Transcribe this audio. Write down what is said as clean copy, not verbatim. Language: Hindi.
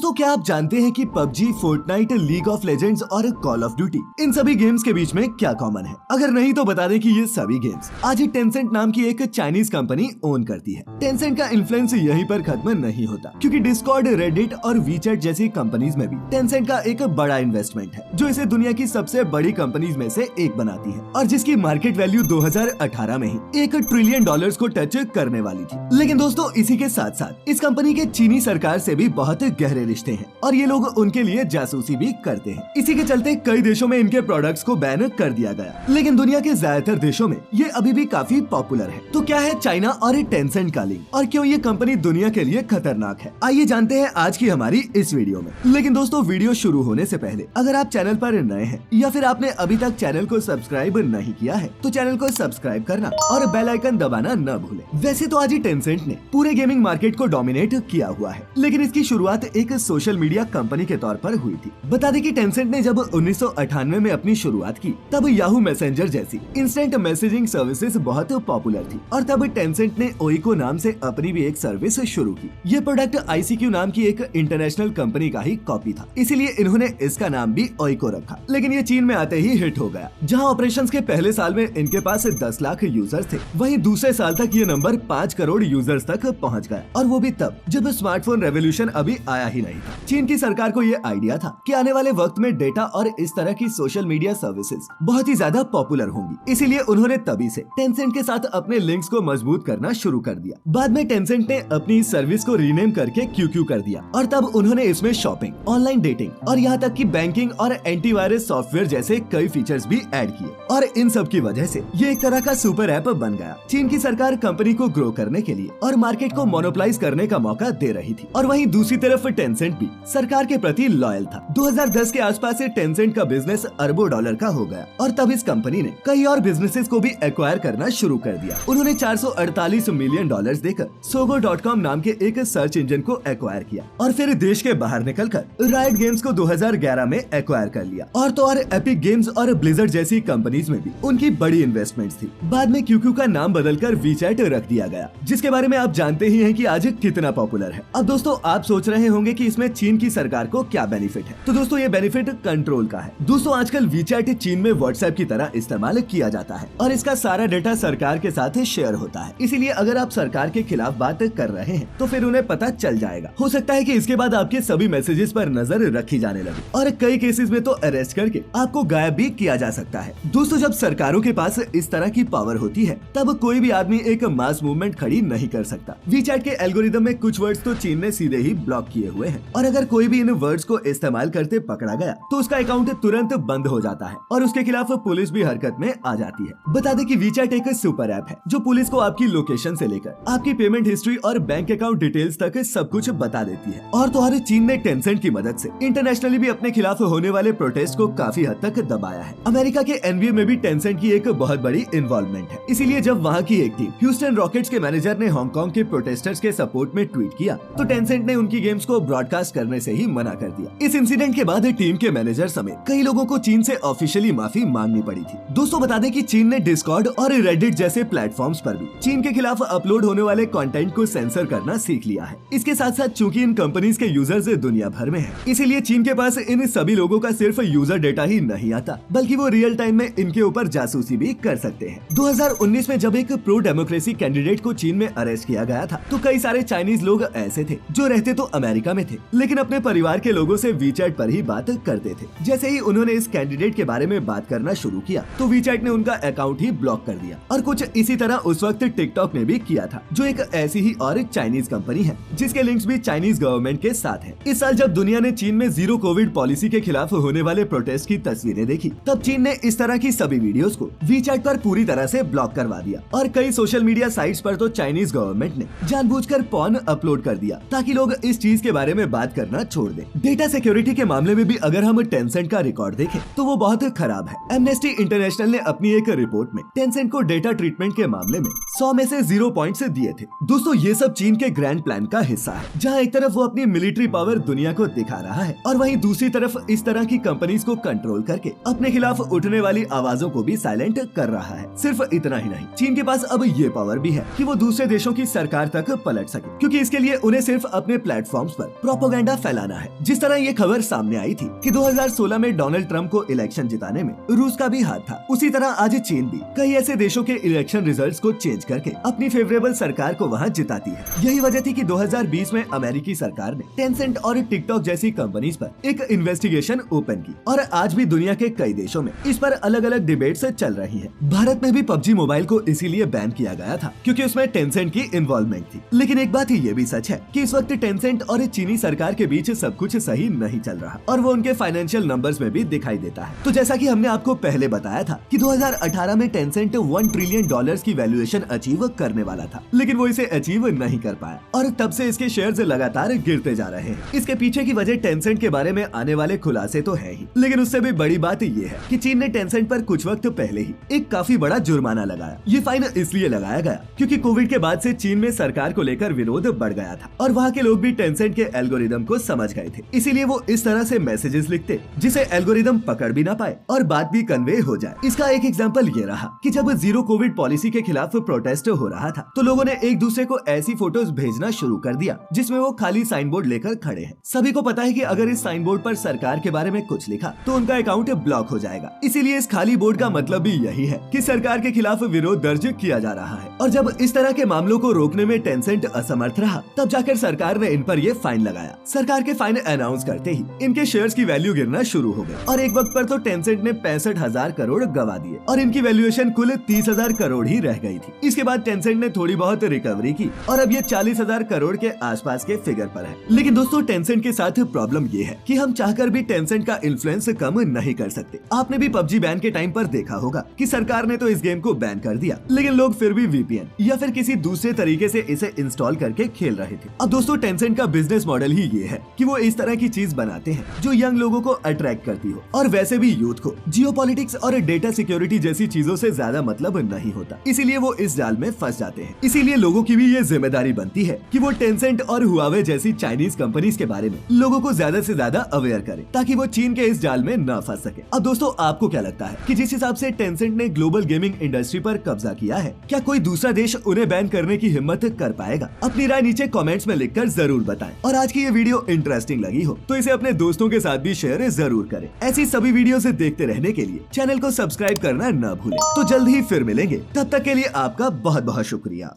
दोस्तों क्या आप जानते हैं कि PUBG, Fortnite, League of Legends और कॉल ऑफ ड्यूटी इन सभी गेम्स के बीच में क्या कॉमन है? अगर नहीं तो बता दें कि ये सभी गेम्स आज टेंसेंट नाम की एक चाइनीज कंपनी ओन करती है। टेंसेंट का इन्फ्लुएंस यहीं पर खत्म नहीं होता, क्योंकि डिस्कॉर्ड, रेडिट और वीचैट जैसी कंपनीज में भी टेंसेंट का एक बड़ा इन्वेस्टमेंट है, जो इसे दुनिया की सबसे बड़ी कंपनीज में से एक बनाती है और जिसकी मार्केट वैल्यू 2018 में ही $1 ट्रिलियन को टच करने वाली थी। लेकिन दोस्तों इसी के साथ साथ इस कंपनी के चीनी सरकार से भी बहुत गहरे रिश्ते हैं और ये लोग उनके लिए जासूसी भी करते हैं। इसी के चलते कई देशों में इनके प्रोडक्ट्स को बैन कर दिया गया, लेकिन दुनिया के ज्यादातर देशों में ये अभी भी काफी पॉपुलर है। तो क्या है चाइना और टेंसेंट का लिंक और क्यों ये कंपनी दुनिया के लिए खतरनाक है, आइए जानते हैं आज की हमारी इस वीडियो में। लेकिन दोस्तों वीडियो शुरू होने से पहले अगर आप चैनल पर नए हैं या फिर आपने अभी तक चैनल को सब्सक्राइब नहीं किया है तो चैनल को सब्सक्राइब करना और बेल आइकन दबाना न भूलें। वैसे तो आज ही टेंसेंट ने पूरे गेमिंग मार्केट को डोमिनेट किया हुआ है, लेकिन इसकी शुरुआत एक सोशल मीडिया कंपनी के तौर पर हुई थी। बता दें कि टेंसेंट ने जब 1998 में अपनी शुरुआत की तब याहू मैसेंजर जैसी इंस्टेंट मैसेजिंग सर्विसेज बहुत पॉपुलर थी और तब टेंसेंट ने ओइको नाम से अपनी भी एक सर्विस शुरू की। ये प्रोडक्ट ICQ नाम की एक इंटरनेशनल कंपनी का ही कॉपी था, इसीलिए इन्होंने इसका नाम भी ओइको रखा। लेकिन ये चीन में आते ही हिट हो गया, जहाँ ऑपरेशंस के पहले साल में इनके पास 10 लाख यूजर्स थे, वहीं दूसरे साल तक ये नंबर 5 करोड़ यूजर्स तक पहुँच गया, और वो भी तब जब स्मार्टफोन रेवोल्यूशन अभी आया ही नहीं था। चीन की सरकार को ये आइडिया था कि आने वाले वक्त में डेटा और इस तरह की सोशल मीडिया सर्विसेज बहुत ही ज्यादा पॉपुलर होंगी, इसीलिए उन्होंने तभी से टेंसेंट के साथ अपने लिंक्स को मजबूत करना शुरू कर दिया। बाद में टेंसेंट ने अपनी इस सर्विस को रीनेम करके QQ कर दिया और तब उन्होंने इसमें शॉपिंग, ऑनलाइन डेटिंग और यहाँ तक कि बैंकिंग और एंटीवायरस सॉफ्टवेयर जैसे कई फीचर्स भी ऐड किए, और इन सब की वजह से ये एक तरह का सुपर ऐप बन गया। चीन की सरकार कंपनी को ग्रो करने के लिए और मार्केट को मोनोपोलाइज करने का मौका दे रही थी, और वहीं दूसरी तरफ टेंसेंट भी सरकार के प्रति लॉयल था। 2010 के आसपास से टेंसेंट का बिजनेस अरबों डॉलर का हो गया और तब इस कंपनी ने कई और बिजनेसेस को भी एक्वायर करना शुरू कर दिया। उन्होंने $448 मिलियन देकर Sogo.com नाम के एक सर्च इंजन को एक्वायर किया और फिर देश के बाहर निकलकर राइट गेम्स को 2011 में एक्वायर कर लिया। और तो और एपिक गेम्स और ब्लिजर्ड जैसी कंपनीज में भी उनकी बड़ी इन्वेस्टमेंट्स थी। बाद में QQ का नाम बदलकर वीचैट रख दिया गया, जिसके बारे में आप जानते ही हैं कि आज कितना पॉपुलर है। अब दोस्तों आप सोच रहे होंगे कि इसमें चीन की सरकार को क्या बेनिफिट है, तो दोस्तों ये बेनिफिट कंट्रोल का है। दोस्तों आजकल वीचैट चीन में व्हाट्सएप की तरह इस्तेमाल किया जाता है और इसका सारा डेटा सरकार के साथ शेयर होता है, इसीलिए अगर आप सरकार के खिलाफ बात कर रहे हैं तो फिर उन्हें पता चल जाएगा। हो सकता है कि इसके बाद आपके सभी मैसेजेस पर नजर रखी जाने लगे और कई केसेस में तो अरेस्ट करके आपको गायब भी किया जा सकता है। दोस्तों जब सरकारों के पास इस तरह की पावर होती है तब कोई भी आदमी एक मास मूवमेंट खड़ी नहीं कर सकता। वीचैट के एल्गोरिदम में कुछ वर्ड्स तो चीन ने सीधे ही ब्लॉक किए हुए हैं, और अगर कोई भी इन वर्ड्स को इस्तेमाल करते पकड़ा गया तो उसका अकाउंट तुरंत बंद हो जाता है और उसके खिलाफ पुलिस भी हरकत में आ जाती है। बता दें कि वीचैट एक सुपर ऐप है जो पुलिस को आपकी लोकेशन से लेकर आपकी पेमेंट हिस्ट्री और बैंक अकाउंट डिटेल्स तक सब कुछ बता देती है। और तो और चीन ने टेंसेंट की मदद से इंटरनेशनली भी अपने खिलाफ होने वाले प्रोटेस्ट को काफी हद तक दबाया है। अमेरिका के NBA में भी टेंसेंट की एक बहुत बड़ी इन्वॉल्वमेंट है, इसीलिए जब वहाँ की एक टीम ह्यूस्टन रॉकेट्स के मैनेजर ने हांगकांग के प्रोटेस्टर्स के सपोर्ट में ट्वीट किया तो टेंसेंट ने उनकी गेम्स को ब्रॉडकास्ट करने से ही मना कर दिया। इस इंसिडेंट के बाद टीम के मैनेजर समेत कई लोगों को चीन से ऑफिशियली माफी मांगनी पड़ी थी। दोस्तों बता दें कि चीन ने डिस्कॉर्ड और रेडिट जैसे प्लेटफॉर्म्स पर भी चीन के खिलाफ अपलोड होने वाले कंटेंट को सेंसर करना सीख लिया है। इसके साथ साथ चूंकि इन कंपनीज के यूजर्स दुनिया भर में हैं, इसीलिए चीन के पास इन सभी लोगों का सिर्फ यूजर डेटा ही नहीं आता, बल्कि वो रियल टाइम में इनके ऊपर जासूसी भी कर सकते हैं। 2019 में जब एक प्रो डेमोक्रेसी कैंडिडेट को चीन में अरेस्ट किया गया था तो कई सारे चाइनीज लोग ऐसे थे जो रहते तो अमेरिका में थे, लेकिन अपने परिवार के लोगों से वीचैट पर ही बात करते थे। जैसे ही उन्होंने इस कैंडिडेट के बारे में बात करना शुरू किया तो वीचैट ने उनका अकाउंट ही ब्लॉक कर दिया। और कुछ इसी तरह उस वक्त टिकटॉक ने भी किया था, जो एक ऐसी ही और चाइनीज कंपनी है जिसके लिंक्स भी चाइनीज गवर्नमेंट के साथ है। इस साल जब दुनिया ने चीन में जीरो कोविड पॉलिसी के खिलाफ होने वाले प्रोटेस्ट की तस्वीरें देखी तब चीन ने इस तरह की सभी वीडियोस को वीचैट पर पूरी तरह से ब्लॉक करवा दिया, और कई सोशल मीडिया साइट्स पर तो चाइनीज गवर्नमेंट ने जानबूझकर पॉर्न अपलोड कर दिया ताकि लोग इस चीज के बारे में बात करना छोड़ दें। डेटा सिक्योरिटी के मामले में भी अगर हम टेंसेंट का रिकॉर्ड देखें तो वो बहुत खराब है। एमनेस्टी इंटरनेशनल ने अपनी एक रिपोर्ट में टेंसेंट को डेटा ट्रीटमेंट के मामले में 100 में से 0 पॉइंट्स दिए थे। दोस्तों ये सब चीन के ग्रैंड प्लान का हिस्सा है, जहाँ एक तरफ वो अपनी मिलिट्री पावर दुनिया को दिखा रहा है और वहीं दूसरी तरफ इस तरह की कंपनीज को कंट्रोल करके अपने खिलाफ उठने वाली आवाजों को भी साइलेंट कर रहा है। सिर्फ इतना ही नहीं, चीन के पास अब ये पावर भी है कि वो दूसरे देशों की सरकार तक पलट सके, क्योंकि इसके लिए उन्हें सिर्फ अपने प्लेटफॉर्म्स पर प्रोपेगेंडा फैलाना है। जिस तरह ये खबर सामने आई थी कि 2016 में डोनाल्ड ट्रंप को इलेक्शन जिताने में रूस का भी हाथ था, उसी तरह आज चीन भी कई ऐसे देशों के इलेक्शन रिजल्ट्स को चेंज करके अपनी फेवरेबल सरकार को वहां जिताती है। यही वजह थी कि 2020 में अमेरिकी सरकार ने टेंसेंट और टिकटॉक जैसी कंपनीज पर एक इन्वेस्टिगेशन ओपन की और आज भी दुनिया के कई देशों में इस पर अलग अलग डिबेट्स चल रही है। भारत में भी पबजी मोबाइल को इसीलिए बैन किया गया था क्योंकि उसमें टेंसेंट की इन्वॉल्वमेंट थी। लेकिन एक बात ये भी सच है कि इस वक्त टेंसेंट और चीनी सरकार के बीच सब कुछ सही नहीं चल रहा और वो उनके फाइनेंशियल नंबर्स में भी दिखाई देता है। तो जैसा कि हमने आपको पहले बताया था कि 2018 में टेंसेंट $1 ट्रिलियन की वैल्यूएशन अचीव करने वाला था, लेकिन वो इसे अचीव नहीं कर पाया और तब से इसके शेयर्स लगातार गिरते जा रहे हैं। इसके पीछे की वजह टेंसेंट के बारे में आने वाले खुलासे तो है ही, लेकिन उससे भी बड़ी बात ये है कि चीन ने टेंसेंट पर कुछ वक्त पहले ही एक काफी बड़ा जुर्माना लगाया। ये फाइन इसलिए लगाया गया क्योंकि कोविड के बाद से चीन में सरकार को लेकर विरोध बढ़ गया था और वहाँ के लोग भी टेंसेंट के एल्गोरिदम को समझ गए थे। इसीलिए वो इस तरह से मैसेजेस लिखते जिसे एल्गोरिदम पकड़ भी ना पाए और बात भी कन्वे हो जाए। इसका एक एग्जांपल ये रहा कि जब जीरो कोविड पॉलिसी के खिलाफ प्रोटेस्ट हो रहा था तो लोगों ने एक दूसरे को ऐसी फोटोज भेजना शुरू कर दिया जिसमें वो खाली साइन बोर्ड लेकर खड़े हैं। सभी को पता है कि अगर इस साइन बोर्ड पर सरकार के बारे में कुछ लिखा तो उनका अकाउंट ब्लॉक हो जाएगा। इसीलिए इस खाली बोर्ड का मतलब भी यही है कि सरकार के खिलाफ विरोध दर्ज किया जा रहा है। और जब इस तरह के मामलों को रोकने में टेंसेंट असमर्थ रहा तब जाकर सरकार ने इन पर ये फाइन लगाया। सरकार के फाइन अनाउंस करते ही इनके शेयर्स की वैल्यू गिरना शुरू हो गई और एक वक्त पर तो टेंसेंट ने 65,000 करोड़ गवा दिए और इनकी वैल्यूएशन कुल 30,000 करोड़ ही रह गई थी। इसके बाद टेंसेंट ने थोड़ी बहुत रिकवरी की और अब ये 40,000 करोड़ के आसपास के फिगर पर है। लेकिन दोस्तों टेंसेंट के साथ प्रॉब्लम ये है कि हम चाहकर भी टेंसेंट का इन्फ्लुएंस कम नहीं कर सकते। आपने भी पबजी बैन के टाइम पर देखा होगा कि सरकार ने तो इस गेम को बैन कर दिया, लेकिन लोग फिर भी वीपीएन या फिर किसी दूसरे तरीके से इसे इंस्टॉल करके खेल रहे थे। अब दोस्तों टेंसेंट का बिजनेस मॉडल ही ये है कि वो इस तरह की चीज बनाते हैं जो यंग लोगों को अट्रैक्ट करती हो और वैसे भी यूथ को जियोपॉलिटिक्स और डेटा सिक्योरिटी जैसी चीजों से ज्यादा मतलब नहीं होता, इसीलिए वो इस जाल में फंस जाते हैं। इसीलिए लोगों की भी ये जिम्मेदारी बनती है कि वो टेंसेंट और हुआवे जैसी चाइनीज कंपनीज के बारे में लोगों को ज्यादा से ज्यादा अवेयर करें ताकि वो चीन के इस जाल में न फंस सके। अब दोस्तों आपको क्या लगता है कि जिस हिसाब से टेंसेंट ने ग्लोबल गेमिंग इंडस्ट्री पर कब्जा किया है, क्या कोई दूसरा देश उन्हें बैन करने की हिम्मत कर पाएगा? अपनी राय नीचे कमेंट्स में लिखकर जरूर बताएं। और आज की ये वीडियो इंटरेस्टिंग लगी हो तो इसे अपने दोस्तों के साथ भी शेयर जरूर करें। ऐसी सभी वीडियो से देखते रहने के लिए चैनल को सब्सक्राइब करना न भूलें। तो जल्द ही फिर मिलेंगे, तब तक के लिए आपका बहुत बहुत शुक्रिया।